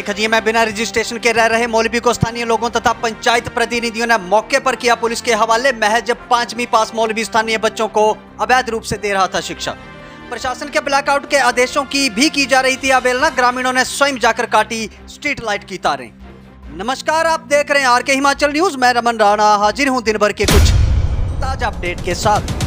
की खजिए में बिना रजिस्ट्रेशन के रह रहे मौलवी को स्थानीय लोगों तथा पंचायत प्रतिनिधियों ने मौके पर किया पुलिस के हवाले। महज 5वीं पास मौलवी स्थानीय बच्चों को अवैध रूप से दे रहा था शिक्षा। प्रशासन के ब्लैकआउट के आदेशों की जा रही थी अवहेलना। ग्रामीणों ने स्वयं जाकर काटी स्ट्रीट लाइट की तारें। नमस्कार, आप देख रहे हैं आरके हिमाचल न्यूज। मैं रमन राणा हाजिर हूं दिन भर के कुछ ताजा अपडेट के साथ।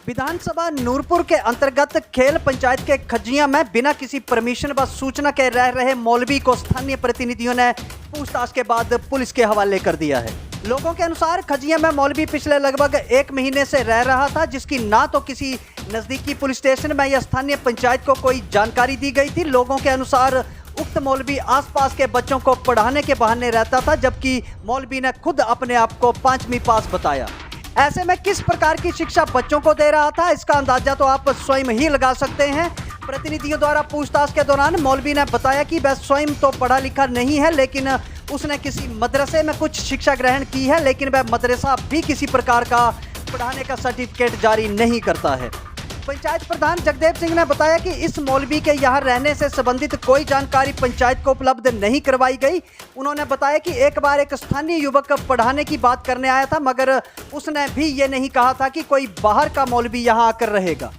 विधानसभा नूरपुर के अंतर्गत खेल पंचायत के खजिया में बिना किसी परमिशन व सूचना के रह रहे मौलवी को स्थानीय प्रतिनिधियों ने पूछताछ के बाद पुलिस के हवाले कर दिया है। लोगों के अनुसार खजिया में मौलवी पिछले लगभग 1 महीने से रह रहा था, जिसकी ना तो किसी नजदीकी पुलिस स्टेशन में या स्थानीय पंचायत को कोई जानकारी दी गई थी। लोगों के अनुसार उक्त मौलवी आसपास के बच्चों को पढ़ाने के बहाने रहता था, जबकि मौलवी ने खुद अपने आप को 5वीं पास बताया। ऐसे में किस प्रकार की शिक्षा बच्चों को दे रहा था, इसका अंदाजा तो आप स्वयं ही लगा सकते हैं। प्रतिनिधियों द्वारा पूछताछ के दौरान मौलवी ने बताया कि वह स्वयं तो पढ़ा लिखा नहीं है, लेकिन उसने किसी मदरसे में कुछ शिक्षा ग्रहण की है, लेकिन वह मदरसा भी किसी प्रकार का पढ़ाने का सर्टिफिकेट जारी नहीं करता है। पंचायत प्रधान जगदेव सिंह ने बताया कि इस मौलवी के यहाँ रहने से संबंधित कोई जानकारी पंचायत को उपलब्ध नहीं करवाई गई। उन्होंने बताया कि एक बार एक स्थानीय युवक पढ़ाने की बात करने आया था, मगर उसने भी ये नहीं कहा था कि कोई बाहर का मौलवी यहाँ आकर रहेगा।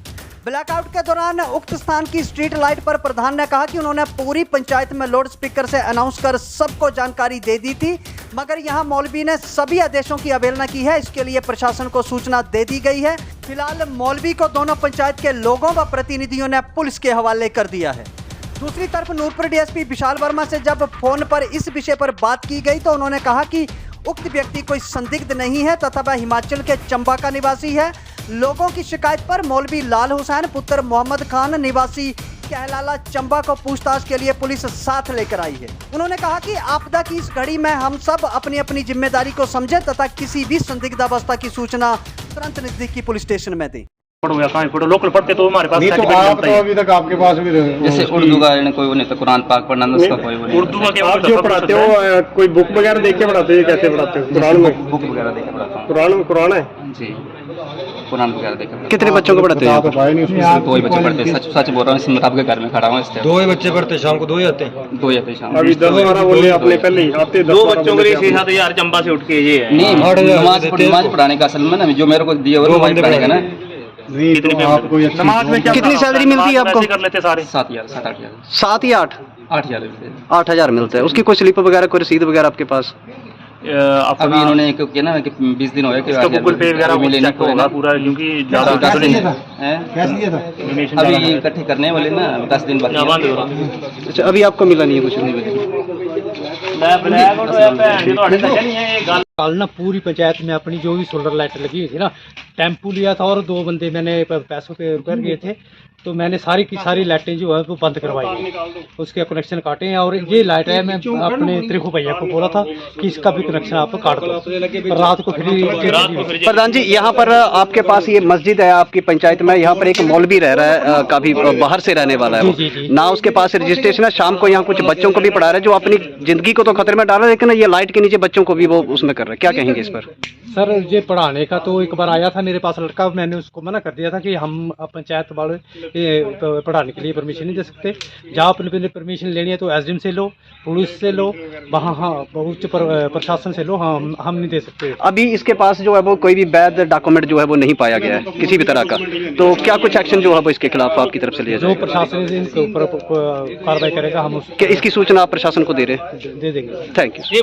ब्लैकआउट के दौरान उक्त स्थान की स्ट्रीट लाइट पर प्रधान ने कहा कि उन्होंने पूरी पंचायत में लाउड स्पीकर से अनाउंस कर सबको जानकारी दे दी थी, मगर यहां मौलवी ने सभी आदेशों की अवहेलना की है। इसके लिए प्रशासन को सूचना दे दी गई है। फिलहाल मौलवी को दोनों पंचायत के लोगों व प्रतिनिधियों ने पुलिस के हवाले कर दिया है। दूसरी तरफ नूरपुर डीएसपी विशाल वर्मा से जब फोन पर इस विषय पर बात की गई तो उन्होंने कहा कि उक्त व्यक्ति कोई संदिग्ध नहीं है तथा वह हिमाचल के चंबा का निवासी है। लोगों की शिकायत पर मौलवी लाल हुसैन पुत्र मोहम्मद खान निवासी कहलाला चंबा को पूछताछ के लिए पुलिस साथ लेकर आई है। उन्होंने कहा कि आपदा की इस घड़ी में हम सब अपनी अपनी जिम्मेदारी को समझें तथा किसी भी संदिग्धावस्था की सूचना तुरंत नजदीकी पुलिस स्टेशन में दें। लोकल पढ़ते तो हमारे पास नहीं, तो आप तो अभी तक आपके पास भी जैसे उर्दू का कोई नहीं तो कुरान पाक पढ़ना उसका कोई नहीं। उर्दू का आप जो पढ़ाते हो कोई बुक वगैरह देख के पढ़ाते हो? कैसे पढ़ाते हो? कुरान में बुक वगैरह देख के पढ़ाता हूँ। कुरान में कुरान है जी, कुरान वगैरह देख के। कितने बच्चों को पढ़ाते हैं? दो ही बच्चे पढ़ते हैं। सच बोल रहा हूँ, इसमें आपके घर में खड़ा हूँ। 2 ही बच्चे पढ़ते हैं, शाम को 2 ही आते हैं। 2 ही आते हैं शाम। अभी 10-12 बोले आपने पहले ही आते। 2 बच्चों के लिए 6-7 चंबा से उठ के ये है। नहीं, नमाज पढ़ाने का असल में ना जो मेरे को दिया वो पढ़ाने का ना। नमाज में कितनी सैलरी मिलती है आपको? कर लेते सारे 7,000 7-8,000 7 या 8? 8,000 8,000 मिलता है। उसकी कोई स्लिप वगैरह, कोई रसीद वगैरह आपके पास? अभी इन्होंने किया ना कि 20 दिन हो गए कि गूगल पे वगैरह चेक होगा पूरा, क्योंकि ज्यादा अभी इकट्ठे करने वाले ना 10 दिन बाद। अच्छा, अभी आपको मिला नहीं है कुछ? कल ना पूरी पंचायत में अपनी जो भी सोलर लाइट लगी हुई थी ना, टेम्पू लिया था और 2 बंदे मैंने पैसों पे कर गए थे, तो मैंने सारी की सारी लाइटें जो है वो बंद करवाई, उसके कनेक्शन काटे हैं। और ये लाइट है, मैं अपने त्रिखु भैया को बोला था कि इसका भी कनेक्शन आप काट दो, रात को फिर। प्रधान जी, यहाँ पर आपके पास ये मस्जिद है आपकी पंचायत में, यहाँ पर एक मौलवी रह रहा है, काफी बाहर से रहने वाला है वो। ना उसके पास रजिस्ट्रेशन है, शाम को यहाँ कुछ बच्चों को भी पढ़ा रहा है, जो अपनी जिंदगी को तो खतरे में डाल रहा है, लेकिन ये लाइट के नीचे बच्चों को भी वो उसमें कर रहा है। क्या कहेंगे इस पर? सर, ये पढ़ाने का तो एक बार आया था मेरे पास लड़का, मैंने उसको मना कर दिया था कि हम पंचायत वाले पढ़ाने के लिए परमिशन नहीं दे सकते। जहाँ अपने परमिशन लेनी है तो एसडीएम से लो, पुलिस से लो, वहाँ उच्च प्रशासन से लो, हम नहीं दे सकते। अभी इसके पास जो है वो कोई भी वैध डॉक्यूमेंट जो है वो नहीं पाया गया है किसी भी तरह का, तो क्या कुछ एक्शन जो है वो इसके खिलाफ आपकी तरफ से लिया जाए? जो प्रशासन इनके ऊपर कार्रवाई करेगा हम इसकी सूचना आप प्रशासन को दे रहे हैं? दे देंगे। Thank you.